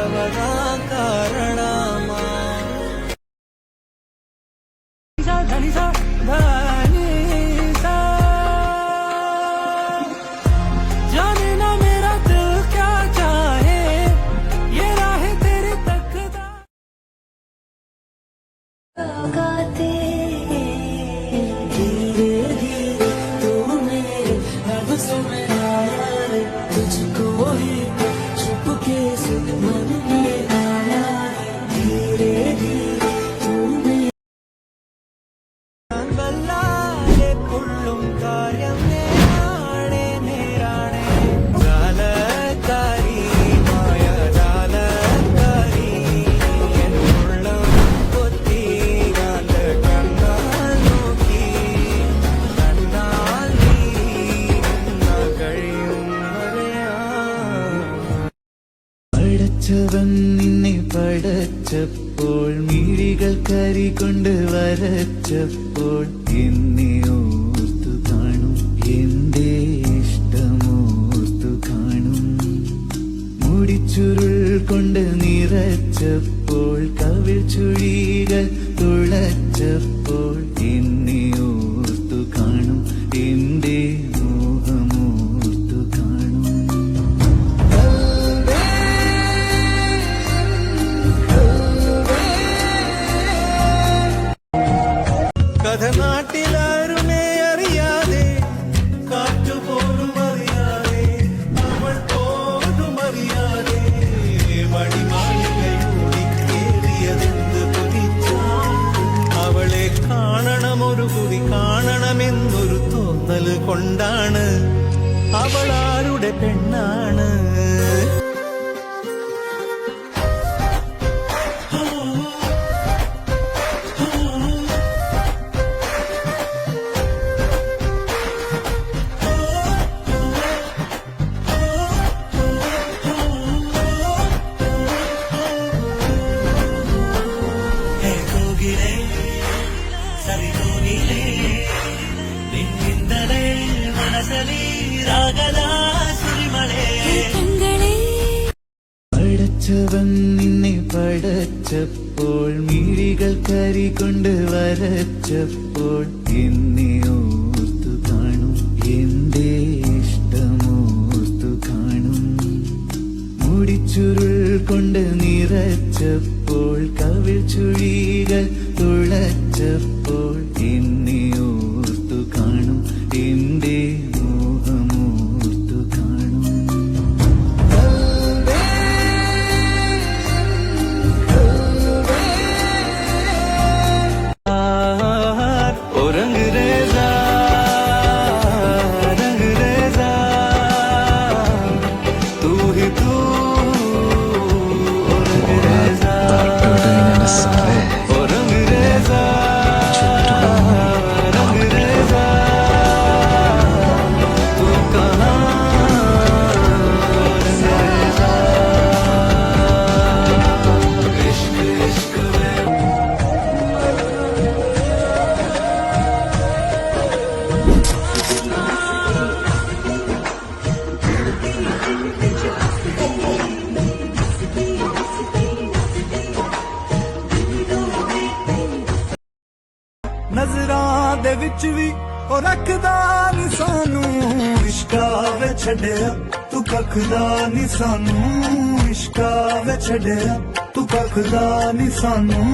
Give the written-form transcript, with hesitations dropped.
அவதான் காரணமா जाने ना मेरा दिल क्या चाहे ये राह तेरी तकदा गाते धीरे धीरे तू मेरे लफ्ज़ों में आया रे तुझको ही चुपके से मन में आया रे धीरे धीरे तू मेरे वल्लाले पुल्लुम काര്യം നേരാണേ നേരാണേ ജാലകാരി മായ ജാലകാരി എന്നുള്ളം കൊത്തി കാന്ത കണ്ണാൽ നോക്കി കണ്ണാൽ നീ കഴിയും വരെയാ പടച്ചവൻ നിന്നെ പടച്ചപ്പോൾ മിഴികൾ കരി കൊണ്ട് വരച്ചപ്പോൾ എന്നെ ഓർത്തു കാണും എന്റെ ഇഷ്ടമോർത്തു കാണും മുടിച്ചുരുൾ കൊണ്ട് നിറച്ചപ്പോൾ കവിൾ ചുഴികൾ തുളച്ചപ്പോൾ എന്നെ ഓർത്തു കാണും എന്റെ മോഹമോർത്തു കാണും കഥ നാട്ടിലാരുമേ അറിയാതെ കാറ്റുപോലും അറിയാതെ അവൾ പോലും അറിയാതെ മണിമാളികയൂടി കേറിയതെന്ത് കുതിച്ചാൽ അവളെ കാണണമൊരു കുടി കാണണമെന്നൊരു തോന്നൽ കൊണ്ടാണ് അവൾ ആരുടെ പെണ്ണാണ് പടച്ചവൻ നിന്നെ പടച്ചപ്പോൾ മിഴികൾ കരി കൊണ്ട് വരച്ചപ്പോൾ എന്നെ ഓർത്തു കാണും എന്റെ ഇഷ്ടമോർത്തു കാണും മുടിച്ചുരുൾ കൊണ്ട് നിറച്ചപ്പോൾ കവിൾ ചുഴികൾ തുളച്ചപ്പോൾ എന്നെ ഓർത്തു കാണും എന്റെ മോഹമോർത്തു കാണും ਨਜ਼ਰਾਂ ਦੇ ਵਿੱਚ ਵੀ ਉਹ ਰੱਖਦਾ ਨੀ ਸਾਨੂੰ ਇਸ਼ਕਾ ਵੇ ਛੱਡਿਆ ਤੂੰ ਕੱਖਦਾ ਨੀ ਸਾਨੂੰ ਇਸ਼ਕਾ ਵੇ ਛੱਡਿਆ ਤੂੰ ਕੱਖਦਾ ਨੀ ਸਾਨੂੰ